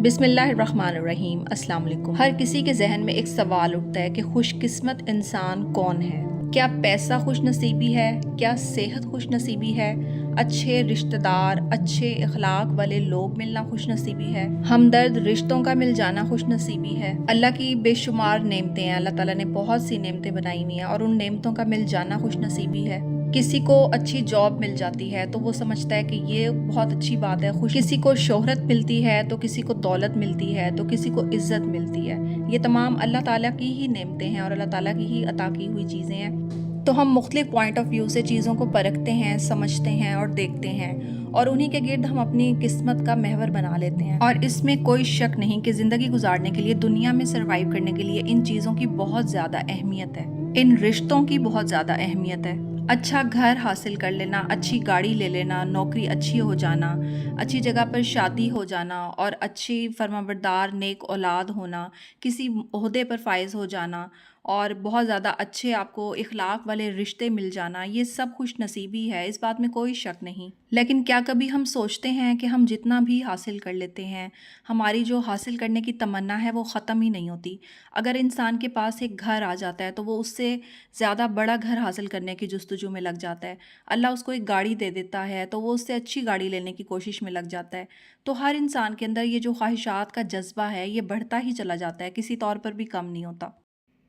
بسم اللہ الرحمن الرحیم۔ السلام علیکم۔ ہر کسی کے ذہن میں ایک سوال اٹھتا ہے کہ خوش قسمت انسان کون ہے؟ کیا پیسہ خوش نصیبی ہے؟ کیا صحت خوش نصیبی ہے؟ اچھے رشتہ دار، اچھے اخلاق والے لوگ ملنا خوش نصیبی ہے؟ ہمدرد رشتوں کا مل جانا خوش نصیبی ہے؟ اللہ کی بے شمار نعمتیں ہیں، اللہ تعالیٰ نے بہت سی نعمتیں بنائی ہوئی ہیں اور ان نعمتوں کا مل جانا خوش نصیبی ہے۔ کسی کو اچھی جاب مل جاتی ہے تو وہ سمجھتا ہے کہ یہ بہت اچھی بات ہے، کسی کو شہرت ملتی ہے تو کسی کو دولت ملتی ہے تو کسی کو عزت ملتی ہے۔ یہ تمام اللہ تعالیٰ کی ہی نعمتیں ہیں اور اللہ تعالیٰ کی ہی عطا کی ہوئی چیزیں ہیں۔ تو ہم مختلف پوائنٹ آف ویو سے چیزوں کو پرکھتے ہیں، سمجھتے ہیں اور دیکھتے ہیں، اور انہی کے گرد ہم اپنی قسمت کا محور بنا لیتے ہیں۔ اور اس میں کوئی شک نہیں کہ زندگی گزارنے کے لیے، دنیا میں سروائیو کرنے کے لیے ان چیزوں کی بہت زیادہ اہمیت ہے، ان رشتوں کی بہت زیادہ اہمیت ہے۔ اچھا گھر حاصل کر لینا، اچھی گاڑی لے لینا، نوکری اچھی ہو جانا، اچھی جگہ پر شادی ہو جانا اور اچھی فرمانبردار نیک اولاد ہونا، کسی عہدے پر فائز ہو جانا اور بہت زیادہ اچھے آپ کو اخلاق والے رشتے مل جانا، یہ سب خوش نصیبی ہے، اس بات میں کوئی شک نہیں۔ لیکن کیا کبھی ہم سوچتے ہیں کہ ہم جتنا بھی حاصل کر لیتے ہیں، ہماری جو حاصل کرنے کی تمنا ہے وہ ختم ہی نہیں ہوتی؟ اگر انسان کے پاس ایک گھر آ جاتا ہے تو وہ اس سے زیادہ بڑا گھر حاصل کرنے کی جستجو میں لگ جاتا ہے۔ اللہ اس کو ایک گاڑی دے دیتا ہے تو وہ اس سے اچھی گاڑی لینے کی کوشش میں لگ جاتا ہے۔ تو ہر انسان کے اندر یہ جو خواہشات کا جذبہ ہے یہ بڑھتا ہی چلا جاتا ہے، کسی طور پر بھی کم نہیں ہوتا۔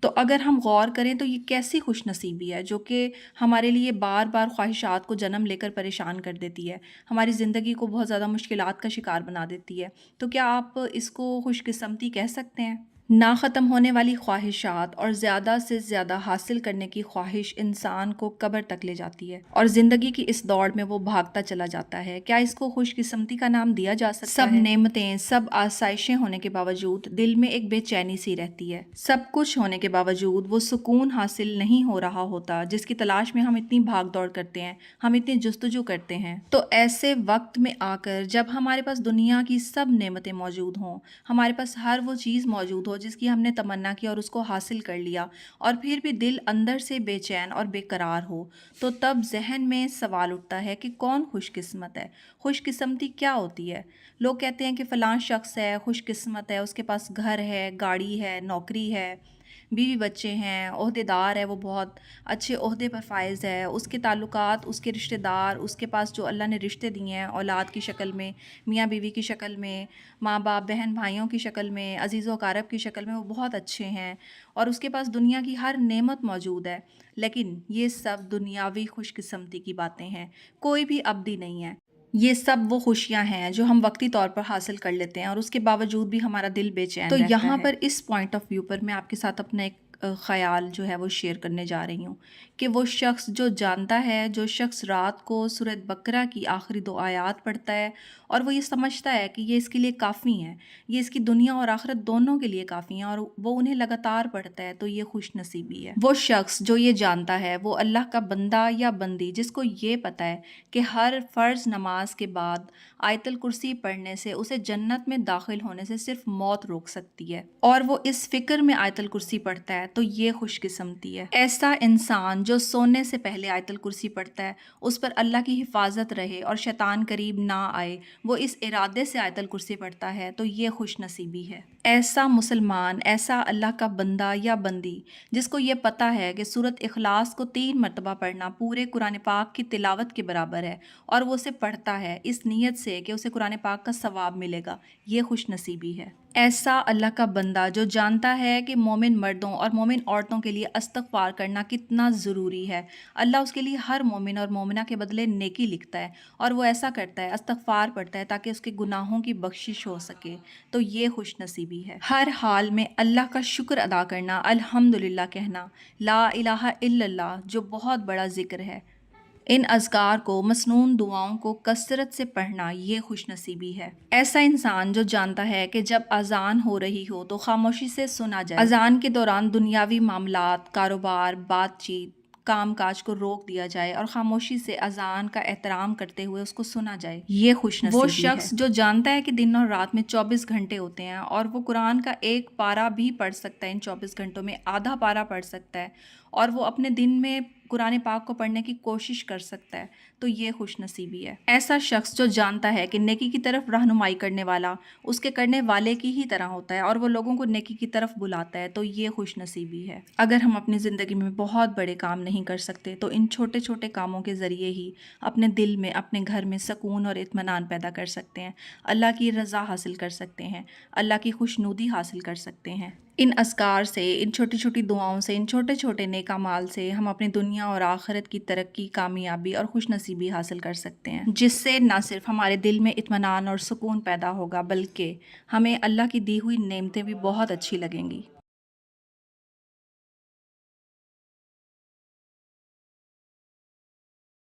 تو اگر ہم غور کریں تو یہ کیسی خوش نصیبی ہے جو کہ ہمارے لیے بار بار خواہشات کو جنم لے کر پریشان کر دیتی ہے، ہماری زندگی کو بہت زیادہ مشکلات کا شکار بنا دیتی ہے۔ تو کیا آپ اس کو خوش قسمتی کہہ سکتے ہیں؟ نہ ختم ہونے والی خواہشات اور زیادہ سے زیادہ حاصل کرنے کی خواہش انسان کو قبر تک لے جاتی ہے اور زندگی کی اس دوڑ میں وہ بھاگتا چلا جاتا ہے۔ کیا اس کو خوش قسمتی کا نام دیا جا سکتا ہے؟ سب نعمتیں، سب آسائشیں ہونے کے باوجود دل میں ایک بے چینی سی رہتی ہے۔ سب کچھ ہونے کے باوجود وہ سکون حاصل نہیں ہو رہا ہوتا جس کی تلاش میں ہم اتنی بھاگ دوڑ کرتے ہیں، ہم اتنی جستجو کرتے ہیں۔ تو ایسے وقت میں آ کر جب ہمارے پاس دنیا کی سب نعمتیں موجود ہوں، ہمارے پاس ہر وہ چیز موجود ہو جس کی ہم نے تمنا کی اور اس کو حاصل کر لیا، اور پھر بھی دل اندر سے بے چین اور بے قرار ہو، تو تب ذہن میں سوال اٹھتا ہے کہ کون خوش قسمت ہے؟ خوش قسمتی کیا ہوتی ہے؟ لوگ کہتے ہیں کہ فلاں شخص ہے، خوش قسمت ہے، اس کے پاس گھر ہے، گاڑی ہے، نوکری ہے، بیوی بچے ہیں، عہدے دار ہے، وہ بہت اچھے عہدے پر فائز ہے، اس کے تعلقات، اس کے رشتہ دار، اس کے پاس جو اللہ نے رشتے دیے ہیں اولاد کی شکل میں، میاں بیوی کی شکل میں، ماں باپ بہن بھائیوں کی شکل میں، عزیز و اقارب کی شکل میں، وہ بہت اچھے ہیں اور اس کے پاس دنیا کی ہر نعمت موجود ہے۔ لیکن یہ سب دنیاوی خوش قسمتی کی باتیں ہیں، کوئی بھی ابدی نہیں ہے۔ یہ سب وہ خوشیاں ہیں جو ہم وقتی طور پر حاصل کر لیتے ہیں اور اس کے باوجود بھی ہمارا دل بے چین رہتا ہے۔ تو یہاں پر اس پوائنٹ آف ویو پر میں آپ کے ساتھ اپنا ایک خیال جو ہے وہ شیئر کرنے جا رہی ہوں کہ وہ شخص جو جانتا ہے، جو شخص رات کو سورۃ بقرہ کی آخری 2 آیات پڑھتا ہے اور وہ یہ سمجھتا ہے کہ یہ اس کے لیے کافی ہیں، یہ اس کی دنیا اور آخرت دونوں کے لیے کافی ہیں، اور وہ انہیں لگاتار پڑھتا ہے، تو یہ خوش نصیبی ہے۔ وہ شخص جو یہ جانتا ہے، وہ اللہ کا بندہ یا بندی جس کو یہ پتہ ہے کہ ہر فرض نماز کے بعد آیت الکرسی پڑھنے سے اسے جنت میں داخل ہونے سے صرف موت روک سکتی ہے، اور وہ اس فکر میں آیت الکرسی پڑھتا ہے، تو یہ خوش قسمتی ہے۔ ایسا انسان جو سونے سے پہلے آیت الکرسی پڑھتا ہے، اس پر اللہ کی حفاظت رہے اور شیطان قریب نہ آئے، وہ اس ارادے سے آیت الکرسی پڑھتا ہے، تو یہ خوش نصیبی ہے۔ ایسا مسلمان، ایسا اللہ کا بندہ یا بندی جس کو یہ پتہ ہے کہ سورۃ اخلاص کو 3 مرتبہ پڑھنا پورے قرآن پاک کی تلاوت کے برابر ہے، اور وہ اسے پڑھتا ہے اس نیت سے کہ اسے قرآن پاک کا ثواب ملے گا، یہ خوش نصیبی ہے۔ ایسا اللہ کا بندہ جو جانتا ہے کہ مومن مردوں اور مومن عورتوں کے لیے استغفار کرنا کتنا ضروری ہے، اللہ اس کے لیے ہر مومن اور مومنہ کے بدلے نیکی لکھتا ہے، اور وہ ایسا کرتا ہے، استغفار پڑھتا ہے تاکہ اس کے گناہوں کی بخشش ہو سکے، تو یہ خوش نصیبی ہے۔ ہر حال میں اللہ کا شکر ادا کرنا، الحمدللہ کہنا، لا الہ الا اللہ جو بہت بڑا ذکر ہے، ان اذکار کو، مسنون دعاؤں کو کثرت سے پڑھنا، یہ خوش نصیبی ہے۔ ایسا انسان جو جانتا ہے کہ جب اذان ہو رہی ہو تو خاموشی سے سنا جائے، اذان کے دوران دنیاوی معاملات، کاروبار، بات چیت، کام کاج کو روک دیا جائے اور خاموشی سے اذان کا احترام کرتے ہوئے اس کو سنا جائے، یہ خوش نصیبی ہے۔ وہ شخص جو جانتا ہے کہ دن اور رات میں 24 گھنٹے ہوتے ہیں اور وہ قرآن کا ایک پارہ بھی پڑھ سکتا ہے، ان 24 گھنٹوں میں آدھا پارہ پڑھ سکتا ہے، اور وہ اپنے دن میں قرآن پاک کو پڑھنے کی کوشش کر سکتا ہے، تو یہ خوش نصیبی ہے۔ ایسا شخص جو جانتا ہے کہ نیکی کی طرف رہنمائی کرنے والا اس کے کرنے والے کی ہی طرح ہوتا ہے اور وہ لوگوں کو نیکی کی طرف بلاتا ہے، تو یہ خوش نصیبی ہے۔ اگر ہم اپنی زندگی میں بہت بڑے کام نہیں کر سکتے تو ان چھوٹے چھوٹے کاموں کے ذریعے ہی اپنے دل میں، اپنے گھر میں سکون اور اطمینان پیدا کر سکتے ہیں، اللہ کی رضا حاصل کر سکتے ہیں، اللہ کی خوشنودی حاصل کر سکتے ہیں۔ ان اذکار سے، ان چھوٹی چھوٹی دعاؤں سے، ان چھوٹے چھوٹے نیک اعمال سے ہم اپنی دنیا اور آخرت کی ترقی، کامیابی اور خوش نصیبی حاصل کر سکتے ہیں، جس سے نہ صرف ہمارے دل میں اطمینان اور سکون پیدا ہوگا بلکہ ہمیں اللہ کی دی ہوئی نعمتیں بھی بہت اچھی لگیں گی۔